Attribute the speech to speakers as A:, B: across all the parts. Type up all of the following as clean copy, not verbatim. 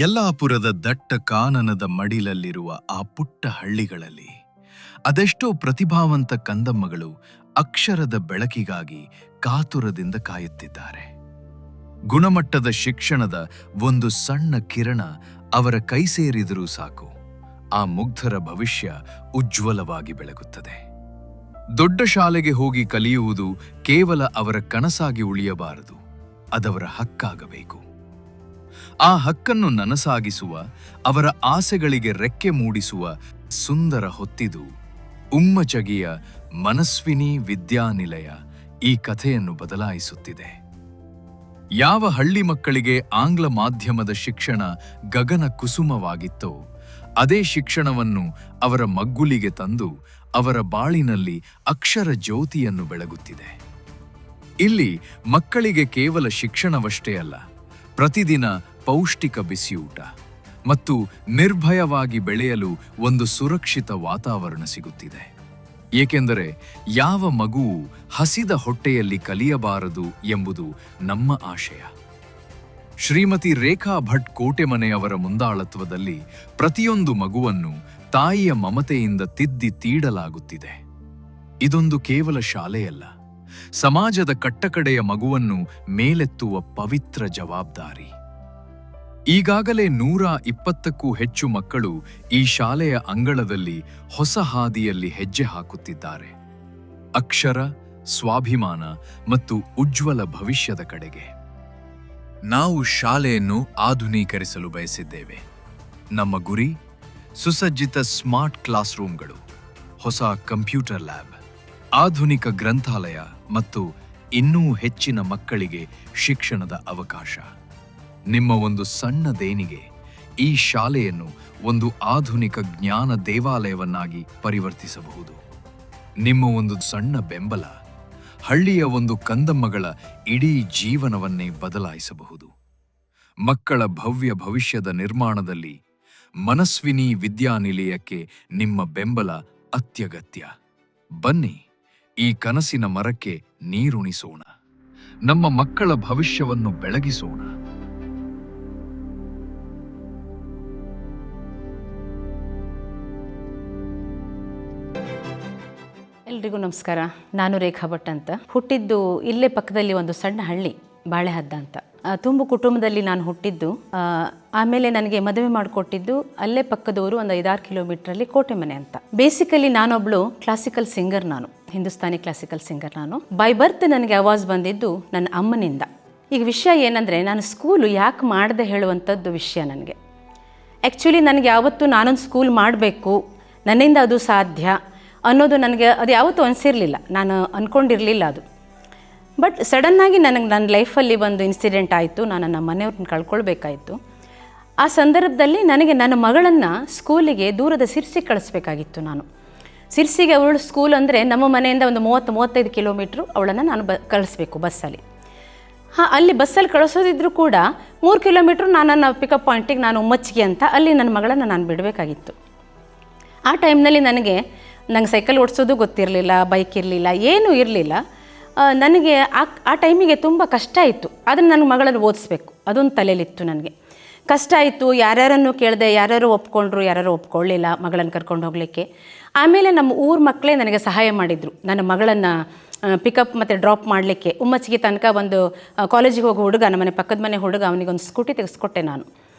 A: ಯಲ್ಲಾಪುರದ ದಟ್ಟ ಕಾನನದ ಮಡಿಲಲ್ಲಿರುವ ಆ ಪುಟ್ಟ ಹಳ್ಳಿಗಳಲ್ಲಿ ಅದೆಷ್ಟೋ ಪ್ರತಿಭಾವಂತ ಕಂದಮ್ಮಗಳು ಅಕ್ಷರದ ಬೆಳಕಿಗಾಗಿ ಕಾತುರದಿಂದ ಕಾಯುತ್ತಿದ್ದಾರೆ. ಗುಣಮಟ್ಟದ ಶಿಕ್ಷಣದ ಒಂದು ಸಣ್ಣ ಕಿರಣ ಅವರ ಕೈ ಸೇರಿದರೂ ಸಾಕು, ಆ ಮುಗ್ಧರ ಭವಿಷ್ಯ ಉಜ್ವಲವಾಗಿ ಬೆಳಗುತ್ತದೆ. ದೊಡ್ಡ ಶಾಲೆಗೆ ಹೋಗಿ ಕಲಿಯುವುದು ಕೇವಲ ಅವರ ಕನಸಾಗಿ ಉಳಿಯಬಾರದು, ಅದವರ ಹಕ್ಕಾಗಬೇಕು. ಆ ಹಕ್ಕನ್ನು ನನಸಾಗಿಸುವ, ಅವರ ಆಸೆಗಳಿಗೆ ರೆಕ್ಕೆ ಮೂಡಿಸುವ ಸುಂದರ ಹೊತ್ತಿದು ಉಮ್ಮಚಗಿಯ ಮನಸ್ವಿನಿ ವಿದ್ಯಾನಿಲಯ ಈ ಕಥೆಯನ್ನು ಬದಲಾಯಿಸುತ್ತಿದೆ. ಯಾವ ಹಳ್ಳಿ ಮಕ್ಕಳಿಗೆ ಆಂಗ್ಲ ಮಾಧ್ಯಮದ ಶಿಕ್ಷಣ ಗಗನ ಕುಸುಮವಾಗಿತ್ತೋ ಅದೇ ಶಿಕ್ಷಣವನ್ನು ಅವರ ಮಗ್ಗುಲಿಗೆ ತಂದು ಅವರ ಬಾಳಿನಲ್ಲಿ ಅಕ್ಷರ ಜ್ಯೋತಿಯನ್ನು ಬೆಳಗುತ್ತಿದೆ. ಇಲ್ಲಿ ಮಕ್ಕಳಿಗೆ ಕೇವಲ ಶಿಕ್ಷಣವಷ್ಟೇ ಅಲ್ಲ, ಪ್ರತಿದಿನ ಪೌಷ್ಟಿಕ ಬಿಸಿಯೂಟ ಮತ್ತು ನಿರ್ಭಯವಾಗಿ ಬೆಳೆಯಲು ಒಂದು ಸುರಕ್ಷಿತ ವಾತಾವರಣ ಸಿಗುತ್ತಿದೆ. ಏಕೆಂದರೆ ಯಾವ ಮಗುವು ಹಸಿದ ಹೊಟ್ಟೆಯಲ್ಲಿ ಕಲಿಯಬಾರದು ಎಂಬುದು ನಮ್ಮ ಆಶಯ. ಶ್ರೀಮತಿ ರೇಖಾ ಭಟ್ ಕೋಟೆಮನೆಯವರ ಮುಂದಾಳತ್ವದಲ್ಲಿ ಪ್ರತಿಯೊಂದು ಮಗುವನ್ನು ತಾಯಿಯ ಮಮತೆಯಿಂದ ತಿದ್ದಿ ತೀಡಲಾಗುತ್ತಿದೆ. ಇದೊಂದು ಕೇವಲ ಶಾಲೆಯಲ್ಲ, ಸಮಾಜದ ಕಟ್ಟಕಡೆಯ ಮಗುವನ್ನು ಮೇಲೆತ್ತುವ ಪವಿತ್ರ ಜವಾಬ್ದಾರಿ. ಈಗಾಗಲೇ 120ಕ್ಕೂ ಹೆಚ್ಚು ಮಕ್ಕಳು ಈ ಶಾಲೆಯ ಅಂಗಳದಲ್ಲಿ ಹೊಸ ಹಾದಿಯಲ್ಲಿ ಹೆಜ್ಜೆ ಹಾಕುತ್ತಿದ್ದಾರೆ, ಅಕ್ಷರ, ಸ್ವಾಭಿಮಾನ ಮತ್ತು ಉಜ್ವಲ ಭವಿಷ್ಯದ ಕಡೆಗೆ. ನಾವು ಶಾಲೆಯನ್ನು ಆಧುನೀಕರಿಸಲು ಬಯಸಿದ್ದೇವೆ. ನಮ್ಮ ಗುರಿ ಸುಸಜ್ಜಿತ ಸ್ಮಾರ್ಟ್ ಕ್ಲಾಸ್ ರೂಮ್ಗಳು, ಹೊಸ ಕಂಪ್ಯೂಟರ್ ಲ್ಯಾಬ್, ಆಧುನಿಕ ಗ್ರಂಥಾಲಯ ಮತ್ತು ಇನ್ನೂ ಹೆಚ್ಚಿನ ಮಕ್ಕಳಿಗೆ ಶಿಕ್ಷಣದ ಅವಕಾಶ. ನಿಮ್ಮ ಒಂದು ಸಣ್ಣ ದೇಣಿಗೆ ಈ ಶಾಲೆಯನ್ನು ಒಂದು ಆಧುನಿಕ ಜ್ಞಾನ ದೇವಾಲಯವನ್ನಾಗಿ ಪರಿವರ್ತಿಸಬಹುದು. ನಿಮ್ಮ ಒಂದು ಸಣ್ಣ ಬೆಂಬಲ ಹಳ್ಳಿಯ ಒಂದು ಕಂದಮ್ಮಗಳ ಇಡೀ ಜೀವನವನ್ನೇ ಬದಲಾಯಿಸಬಹುದು. ಮಕ್ಕಳ ಭವ್ಯ ಭವಿಷ್ಯದ ನಿರ್ಮಾಣದಲ್ಲಿ ಮನಸ್ವಿನಿ ವಿದ್ಯಾನಿಲಯಕ್ಕೆ ನಿಮ್ಮ ಬೆಂಬಲ ಅತ್ಯಗತ್ಯ. ಬನ್ನಿ, ಈ ಕನಸಿನ ಮರಕ್ಕೆ ನೀರುಣಿಸೋಣ, ನಮ್ಮ ಮಕ್ಕಳ ಭವಿಷ್ಯವನ್ನು ಬೆಳಗಿಸೋಣ.
B: ಎಲ್ರಿಗೂ ನಮಸ್ಕಾರ. ನಾನು ರೇಖಾ ಭಟ್ ಅಂತ. ಹುಟ್ಟಿದ್ದು ಇಲ್ಲೇ ಪಕ್ಕದಲ್ಲಿ ಒಂದು ಸಣ್ಣ ಹಳ್ಳಿ ಬಾಳೆಹದ್ದ ಅಂತ. ತುಂಬು ಕುಟುಂಬದಲ್ಲಿ ನಾನು ಹುಟ್ಟಿದ್ದು. ಆಮೇಲೆ ನನಗೆ ಮದುವೆ ಮಾಡಿಕೊಟ್ಟಿದ್ದು ಅಲ್ಲೇ ಪಕ್ಕದವರು ಒಂದು 5-6 ಕಿಲೋಮೀಟ್ರಲ್ಲಿ ಕೋಟೆಮನೆ ಅಂತ. ಬೇಸಿಕಲಿ ನಾನೊಬ್ಳು ಕ್ಲಾಸಿಕಲ್ ಸಿಂಗರ್, ನಾನು ಹಿಂದೂಸ್ತಾನಿ ಕ್ಲಾಸಿಕಲ್ ಸಿಂಗರ್. ನಾನು ಬೈ ಬರ್ತ್ ನನಗೆ ಅವಾಜ್ ಬಂದಿದ್ದು ನನ್ನ ಅಮ್ಮನಿಂದ. ಈಗ ವಿಷಯ ಏನಂದರೆ, ನಾನು ಸ್ಕೂಲು ಯಾಕೆ ಮಾಡದೆ ಹೇಳುವಂಥದ್ದು ವಿಷಯ. ನನಗೆ ಆ್ಯಕ್ಚುಲಿ ನನಗೆ ಯಾವತ್ತೂ ನಾನೊಂದು ಸ್ಕೂಲ್ ಮಾಡಬೇಕು, ನನ್ನಿಂದ ಅದು ಸಾಧ್ಯ ಅನ್ನೋದು ನನಗೆ ಅದು ಯಾವತ್ತೂ ಅನಿಸಿರಲಿಲ್ಲ, ನಾನು ಅಂದ್ಕೊಂಡಿರಲಿಲ್ಲ ಅದು. ಬಟ್ ಸಡನ್ನಾಗಿ ನನ್ನ ಲೈಫಲ್ಲಿ ಒಂದು ಇನ್ಸಿಡೆಂಟ್ ಆಯಿತು. ನಾನು ನಮ್ಮ ಮನೆಯವ್ರನ್ನ ಕಳ್ಕೊಳ್ಬೇಕಾಯಿತು. ಆ ಸಂದರ್ಭದಲ್ಲಿ ನನಗೆ ನನ್ನ ಮಗಳನ್ನು ಸ್ಕೂಲಿಗೆ ದೂರದ ಸಿರ್ಸಿಗೆ ಕಳಿಸ್ಬೇಕಾಗಿತ್ತು. ನಾನು ಸಿರ್ಸಿಗೆ, ಅವಳು ಸ್ಕೂಲ್ ಅಂದರೆ ನಮ್ಮ ಮನೆಯಿಂದ ಒಂದು 30-35 ಕಿಲೋಮೀಟ್ರು ಅವಳನ್ನು ನಾನು ಕಳಿಸ್ಬೇಕು ಬಸ್ಸಲ್ಲಿ. ಅಲ್ಲಿ ಬಸ್ಸಲ್ಲಿ ಕಳಿಸೋದಿದ್ರು ಕೂಡ 3 ಕಿಲೋಮೀಟ್ರು ನನ್ನ ಪಿಕಪ್ ಪಾಯಿಂಟಿಗೆ, ನಾನು ಉಮ್ಮಚ್ಚಿಗೆ ಅಂತ, ಅಲ್ಲಿ ನನ್ನ ಮಗಳನ್ನು ನಾನು ಬಿಡಬೇಕಾಗಿತ್ತು. ಆ ಟೈಮ್ನಲ್ಲಿ ನನಗೆ ಸೈಕಲ್ ಓಡಿಸೋದು ಗೊತ್ತಿರಲಿಲ್ಲ, ಬೈಕ್ ಇರಲಿಲ್ಲ, ಏನೂ ಇರಲಿಲ್ಲ. ನನಗೆ ಆ ಟೈಮಿಗೆ ತುಂಬ ಕಷ್ಟ ಇತ್ತು. ಆದರೆ ನನ್ನ ಮಗಳನ್ನು ಓದಿಸ್ಬೇಕು, ಅದೊಂದು ತಲೆಯಲ್ಲಿತ್ತು ನನಗೆ. ಕಷ್ಟ ಆಯಿತು. ಯಾರ್ಯಾರನ್ನು ಕೇಳಿದೆ, ಯಾರ್ಯಾರು ಒಪ್ಕೊಂಡ್ರು, ಯಾರ್ಯಾರು ಒಪ್ಕೊಳ್ಳಿಲ್ಲ ಮಗಳನ್ನು ಕರ್ಕೊಂಡು ಹೋಗಲಿಕ್ಕೆ. ಆಮೇಲೆ ನಮ್ಮ ಊರ ಮಕ್ಕಳೇ ನನಗೆ ಸಹಾಯ ಮಾಡಿದರು, ನನ್ನ ಮಗಳನ್ನು ಪಿಕಪ್ ಮತ್ತು ಡ್ರಾಪ್ ಮಾಡಲಿಕ್ಕೆ. ಉಮ್ಮಚ್ಚಿಗೆ ತನಕ ಒಂದು ಕಾಲೇಜಿಗೆ ಹೋಗೋ ಹುಡುಗ, ನಮ್ಮ ಮನೆ ಪಕ್ಕದ ಮನೆ ಹುಡುಗ, ಅವನಿಗೊಂದು ಸ್ಕೂಟಿ ತೆಗೆಸ್ಕೊಟ್ಟೆ ನಾನು.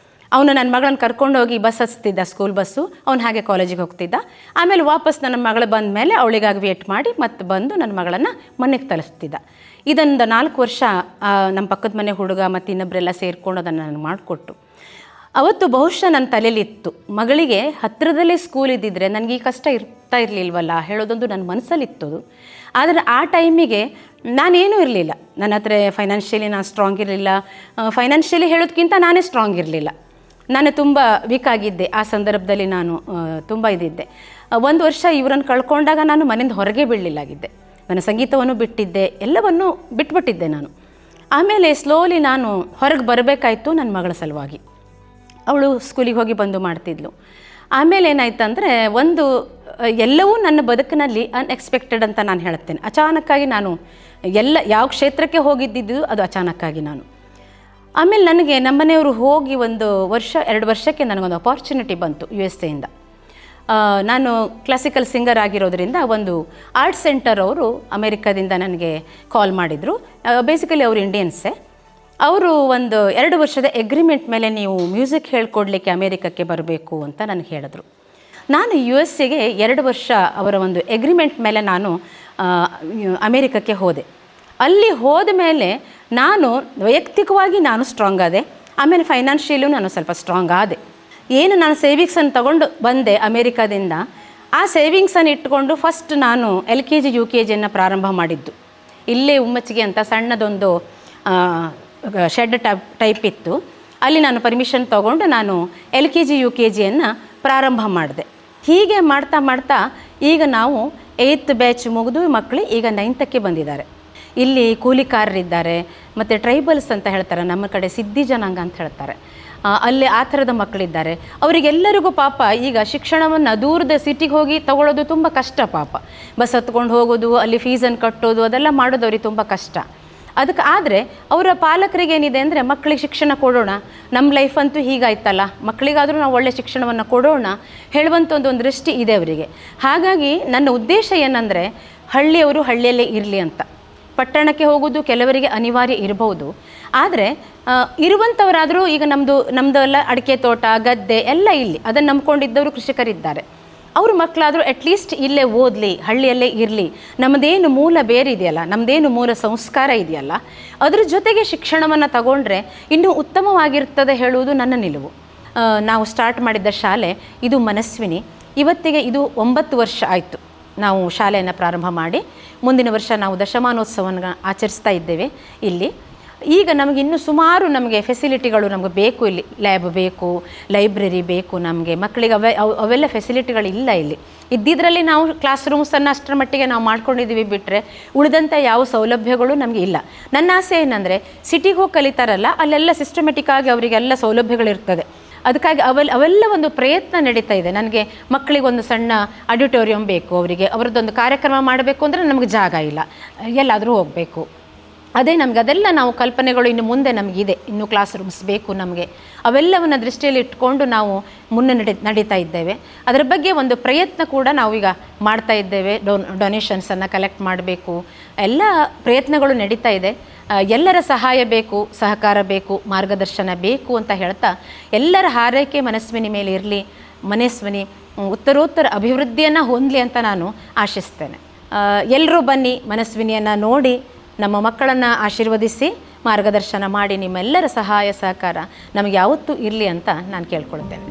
B: ಅವನು ನನ್ನ ಮಗಳನ್ನು ಕರ್ಕೊಂಡು ಹೋಗಿ ಬಸ್ ಹಚ್ತಿದ್ದ, ಸ್ಕೂಲ್ ಬಸ್ಸು. ಅವನು ಹಾಗೆ ಕಾಲೇಜಿಗೆ ಹೋಗ್ತಿದ್ದ. ಆಮೇಲೆ ವಾಪಸ್ ನನ್ನ ಮಗಳು ಬಂದ ಮೇಲೆ ಅವಳಿಗಾಗಿ ವೇಟ್ ಮಾಡಿ ಮತ್ತೆ ಬಂದು ನನ್ನ ಮಗಳನ್ನು ಮನೆಗೆ ತಲುಪಿಸ್ತಿದ್ದ. ಇದೊಂದು 4 ವರ್ಷ ನಮ್ಮ ಪಕ್ಕದ ಮನೆ ಹುಡುಗ ಮತ್ತು ಇನ್ನೊಬ್ಬರೆಲ್ಲ ಸೇರಿಕೊಂಡು ಅದನ್ನು ನನಗೆ ಮಾಡಿಕೊಟ್ಟು. ಅವತ್ತು ಬಹುಶಃ ನನ್ನ ತಲೆಯಲ್ಲಿತ್ತು, ಮಗಳಿಗೆ ಹತ್ತಿರದಲ್ಲೇ ಸ್ಕೂಲ್ ಇದ್ದಿದ್ರೆ ನನಗೆ ಈ ಕಷ್ಟ ಇರ್ತಾ ಇರಲಿಲ್ವಲ್ಲ ಹೇಳೋದೊಂದು ನನ್ನ ಮನಸ್ಸಲ್ಲಿತ್ತು. ಆದರೆ ಆ ಟೈಮಿಗೆ ನಾನೇನೂ ಇರಲಿಲ್ಲ, ನನ್ನ ಹತ್ರ ಫೈನಾನ್ಷಿಯಲಿ ನಾನು ಸ್ಟ್ರಾಂಗ್ ಇರಲಿಲ್ಲ. ಫೈನಾನ್ಷಿಯಲಿ ಹೇಳೋದಕ್ಕಿಂತ ನಾನೇ ಸ್ಟ್ರಾಂಗ್ ಇರಲಿಲ್ಲ, ನಾನು ತುಂಬ ವೀಕ್ ಆಗಿದ್ದೆ. ಆ ಸಂದರ್ಭದಲ್ಲಿ ನಾನು ತುಂಬ ಇದ್ದಿದ್ದೆ. 1 ವರ್ಷ ಇವರನ್ನು ಕಳ್ಕೊಂಡಾಗ ನಾನು ಮನೆಯಿಂದ ಹೊರಗೆ ಬೀಳಲಿಲ್ಲಾಗಿದ್ದೆ. ನನ್ನ ಸಂಗೀತವನ್ನು ಬಿಟ್ಟಿದ್ದೆ, ಎಲ್ಲವನ್ನೂ ಬಿಟ್ಬಿಟ್ಟಿದ್ದೆ ನಾನು. ಆಮೇಲೆ ಸ್ಲೋಲಿ ನಾನು ಹೊರಗೆ ಬರಬೇಕಾಯಿತು ನನ್ನ ಮಗಳ ಸಲುವಾಗಿ. ಅವಳು ಸ್ಕೂಲಿಗೆ ಹೋಗಿ ಬಂದು ಮಾಡ್ತಿದ್ಲು. ಆಮೇಲೆ ಏನಾಯ್ತಂದರೆ, ಎಲ್ಲವೂ ನನ್ನ ಬದುಕಿನಲ್ಲಿ ಅನ್ಎಕ್ಸ್ಪೆಕ್ಟೆಡ್ ಅಂತ ನಾನು ಹೇಳ್ತೇನೆ. ಅಚಾನಕ್ಕಾಗಿ ನಾನು ಯಾವ ಕ್ಷೇತ್ರಕ್ಕೆ ಹೋಗಿದ್ದಿದ್ದು ಅದು ಅಚಾನಕ್ಕಾಗಿ. ನಾನು ಆಮೇಲೆ ನನಗೆ ನಮ್ಮನೆಯವರು ಹೋಗಿ 1-2 ವರ್ಷಕ್ಕೆ ನನಗೊಂದು ಅಪಾರ್ಚುನಿಟಿ ಬಂತು USA ಇಂದ. ನಾನು ಕ್ಲಾಸಿಕಲ್ ಸಿಂಗರ್ ಆಗಿರೋದ್ರಿಂದ ಒಂದು ಆರ್ಟ್ ಸೆಂಟರ್ ಅವರು ಅಮೇರಿಕಾದಿಂದ ನನಗೆ ಕಾಲ್ ಮಾಡಿದರು. ಬೇಸಿಕಲಿ ಅವರು ಇಂಡಿಯನ್ಸೇ. ಅವರು 2 ವರ್ಷದ ಎಗ್ರಿಮೆಂಟ್ ಮೇಲೆ ನೀವು ಮ್ಯೂಸಿಕ್ ಹೇಳ್ಕೊಡ್ಲಿಕ್ಕೆ ಅಮೇರಿಕಕ್ಕೆ ಬರಬೇಕು ಅಂತ ನನಗೆ ಹೇಳಿದ್ರು. ನಾನು USA 2 ವರ್ಷ ಅವರ ಒಂದು ಎಗ್ರಿಮೆಂಟ್ ಮೇಲೆ ನಾನು ಅಮೇರಿಕಕ್ಕೆ ಹೋದೆ. ಅಲ್ಲಿ ಹೋದ ಮೇಲೆ ನಾನು ವೈಯಕ್ತಿಕವಾಗಿ ನಾನು ಸ್ಟ್ರಾಂಗ್ ಆದೆ. ಆಮೇಲೆ ಫೈನಾನ್ಷಿಯಲು ನಾನು ಸ್ವಲ್ಪ ಸ್ಟ್ರಾಂಗ್ ಆದೆ. ಏನು ನಾನು ಸೇವಿಂಗ್ಸನ್ನು ತಗೊಂಡು ಬಂದೆ ಅಮೇರಿಕಾದಿಂದ, ಆ ಸೇವಿಂಗ್ಸನ್ನು ಇಟ್ಕೊಂಡು ಫಸ್ಟ್ ನಾನು LKG UKG ಪ್ರಾರಂಭ ಮಾಡಿದ್ದು. ಇಲ್ಲೇ ಉಮ್ಮಚ್ಚಿಗೆ ಅಂತ ಸಣ್ಣದೊಂದು ಶೆಡ್ ಟೈಪ್ ಇತ್ತು. ಅಲ್ಲಿ ನಾನು ಪರ್ಮಿಷನ್ ತೊಗೊಂಡು ನಾನು LKG UKG ಪ್ರಾರಂಭ ಮಾಡಿದೆ. ಹೀಗೆ ಮಾಡ್ತಾ ಮಾಡ್ತಾ ಈಗ ನಾವು 8th ಬ್ಯಾಚ್ ಮುಗಿದು ಮಕ್ಕಳು ಈಗ 9th ಬಂದಿದ್ದಾರೆ. ಇಲ್ಲಿ ಕೂಲಿಕಾರರಿದ್ದಾರೆ, ಮತ್ತು ಟ್ರೈಬಲ್ಸ್ ಅಂತ ಹೇಳ್ತಾರೆ, ನಮ್ಮ ಕಡೆ ಸಿದ್ಧಿ ಜನಾಂಗ ಅಂತ ಹೇಳ್ತಾರೆ, ಅಲ್ಲಿ ಆ ಥರದ ಮಕ್ಕಳಿದ್ದಾರೆ. ಅವರಿಗೆಲ್ಲರಿಗೂ ಪಾಪ ಈಗ ಶಿಕ್ಷಣವನ್ನು ದೂರದ ಸಿಟಿಗೆ ಹೋಗಿ ತಗೊಳ್ಳೋದು ತುಂಬ ಕಷ್ಟ. ಪಾಪ ಬಸ್ ಹತ್ಕೊಂಡು ಹೋಗೋದು, ಅಲ್ಲಿ ಫೀಸನ್ನು ಕಟ್ಟೋದು, ಅದೆಲ್ಲ ಮಾಡೋದು ಅವ್ರಿಗೆ ತುಂಬ ಕಷ್ಟ. ಅದಕ್ಕೆ ಆದರೆ ಅವರ ಪಾಲಕರಿಗೆ ಏನಿದೆ ಅಂದರೆ, ಮಕ್ಕಳಿಗೆ ಶಿಕ್ಷಣ ಕೊಡೋಣ, ನಮ್ಮ ಲೈಫ್ ಅಂತೂ ಹೀಗಾಯ್ತಲ್ಲ, ಮಕ್ಕಳಿಗಾದರೂ ನಾವು ಒಳ್ಳೆಯ ಶಿಕ್ಷಣವನ್ನು ಕೊಡೋಣ ಹೇಳುವಂಥ ಒಂದು ದೃಷ್ಟಿ ಇದೆ ಅವರಿಗೆ. ಹಾಗಾಗಿ ನನ್ನ ಉದ್ದೇಶ ಏನಂದರೆ, ಹಳ್ಳಿಯವರು ಹಳ್ಳಿಯಲ್ಲೇ ಇರಲಿ ಅಂತ. ಪಟ್ಟಣಕ್ಕೆ ಹೋಗೋದು ಕೆಲವರಿಗೆ ಅನಿವಾರ್ಯ ಇರಬಹುದು, ಆದರೆ ಇರುವಂಥವರಾದರೂ ಈಗ ನಮ್ಮದು ಎಲ್ಲ ಅಡಿಕೆ ತೋಟ, ಗದ್ದೆ ಎಲ್ಲ ಇಲ್ಲಿ, ಅದನ್ನು ನಂಬ್ಕೊಂಡಿದ್ದವರು ಕೃಷಿಕರಿದ್ದಾರೆ. ಅವ್ರ ಮಕ್ಕಳಾದರೂ ಅಟ್ಲೀಸ್ಟ್ ಇಲ್ಲೇ ಓದಲಿ, ಹಳ್ಳಿಯಲ್ಲೇ ಇರಲಿ. ನಮ್ಮದೇನು ಮೂಲ ಬೇರೆ ಇದೆಯಲ್ಲ, ನಮ್ಮದೇನು ಮೂಲ ಸಂಸ್ಕಾರ ಇದೆಯಲ್ಲ, ಅದ್ರ ಜೊತೆಗೆ ಶಿಕ್ಷಣವನ್ನು ತಗೊಂಡ್ರೆ ಇನ್ನೂ ಉತ್ತಮವಾಗಿರ್ತದೆ ಹೇಳುವುದು ನನ್ನ ನಿಲುವು. ನಾವು ಸ್ಟಾರ್ಟ್ ಮಾಡಿದ್ದ ಶಾಲೆ ಇದು ಮನಸ್ವಿನಿ. ಇವತ್ತಿಗೆ ಇದು 9 ವರ್ಷ ಆಯಿತು ನಾವು ಶಾಲೆಯನ್ನು ಪ್ರಾರಂಭ ಮಾಡಿ. ಮುಂದಿನ ವರ್ಷ ನಾವು ದಶಮಾನೋತ್ಸವವನ್ನು ಆಚರಿಸ್ತಾ ಇದ್ದೇವೆ ಇಲ್ಲಿ. ಈಗ ನಮಗೆ ಇನ್ನೂ ಸುಮಾರು ನಮಗೆ ಫೆಸಿಲಿಟಿಗಳು ನಮಗೆ ಬೇಕು. ಇಲ್ಲಿ ಲ್ಯಾಬ್ ಬೇಕು, ಲೈಬ್ರರಿ ಬೇಕು ನಮಗೆ. ಮಕ್ಕಳಿಗೆ ಅವೆಲ್ಲ ಫೆಸಿಲಿಟಿಗಳಿಲ್ಲ ಇಲ್ಲಿ. ಇದ್ದಿದ್ರಲ್ಲಿ ನಾವು ಕ್ಲಾಸ್ ರೂಮ್ಸನ್ನು ಅಷ್ಟರ ಮಟ್ಟಿಗೆ ನಾವು ಮಾಡ್ಕೊಂಡಿದ್ದೀವಿ ಬಿಟ್ಟರೆ ಉಳಿದಂಥ ಯಾವ ಸೌಲಭ್ಯಗಳು ನಮಗೆ ಇಲ್ಲ. ನನ್ನ ಆಸೆ ಏನಂದರೆ, ಸಿಟಿಗೆ ಹೋಗಿ ಕಲಿತಾರಲ್ಲ, ಅಲ್ಲೆಲ್ಲ ಸಿಸ್ಟಮೆಟಿಕ್ಕಾಗಿ ಅವರಿಗೆಲ್ಲ ಸೌಲಭ್ಯಗಳಿರ್ತದೆ. ಅದಕ್ಕಾಗಿ ಅವೆಲ್ಲ ಒಂದು ಪ್ರಯತ್ನ ನಡೀತಾ ಇದೆ. ನನಗೆ ಮಕ್ಕಳಿಗೊಂದು ಸಣ್ಣ ಆಡಿಟೋರಿಯಂ ಬೇಕು, ಅವರಿಗೆ ಅವರದ್ದೊಂದು ಕಾರ್ಯಕ್ರಮ ಮಾಡಬೇಕು ಅಂದರೆ ನಮಗೆ ಜಾಗ ಇಲ್ಲ, ಎಲ್ಲಾದರೂ ಹೋಗಬೇಕು. ಅದೇ ನಮಗೆ ಅದೆಲ್ಲ ನಾವು ಕಲ್ಪನೆಗಳು ಇನ್ನು ಮುಂದೆ ನಮಗಿದೆ. ಇನ್ನೂ ಕ್ಲಾಸ್ ರೂಮ್ಸ್ ಬೇಕು ನಮಗೆ. ಅವೆಲ್ಲವನ್ನು ದೃಷ್ಟಿಯಲ್ಲಿ ಇಟ್ಕೊಂಡು ನಾವು ಮುನ್ನೆ ನಡೀತಾ ಇದ್ದೇವೆ. ಅದರ ಬಗ್ಗೆ ಒಂದು ಪ್ರಯತ್ನ ಕೂಡ ನಾವೀಗ ಮಾಡ್ತಾ ಇದ್ದೇವೆ. ಡೊನೇಷನ್ಸನ್ನು ಕಲೆಕ್ಟ್ ಮಾಡಬೇಕು, ಎಲ್ಲ ಪ್ರಯತ್ನಗಳು ನಡೀತಾ ಇದೆ. ಎಲ್ಲರ ಸಹಾಯ ಬೇಕು, ಸಹಕಾರ ಬೇಕು, ಮಾರ್ಗದರ್ಶನ ಬೇಕು ಅಂತ ಹೇಳ್ತಾ, ಎಲ್ಲರ ಹಾರೈಕೆ ಮನಸ್ವಿನಿ ಮೇಲೆ ಇರಲಿ. ಮನಸ್ವಿನಿ ಉತ್ತರೋತ್ತರ ಅಭಿವೃದ್ಧಿಯನ್ನು ಹೊಂದಲಿ ಅಂತ ನಾನು ಆಶಿಸ್ತೇನೆ. ಎಲ್ಲರೂ ಬನ್ನಿ, ಮನಸ್ವಿನಿಯನ್ನು ನೋಡಿ ನಮ್ಮ ಮಕ್ಕಳನ್ನು ಆಶೀರ್ವದಿಸಿ ಮಾರ್ಗದರ್ಶನ ಮಾಡಿ. ನಿಮ್ಮೆಲ್ಲರ ಸಹಾಯ ಸಹಕಾರ ನಮಗೆ ಯಾವತ್ತೂ ಇರಲಿ ಅಂತ ನಾನು ಕೇಳ್ಕೊಳ್ತೇನೆ.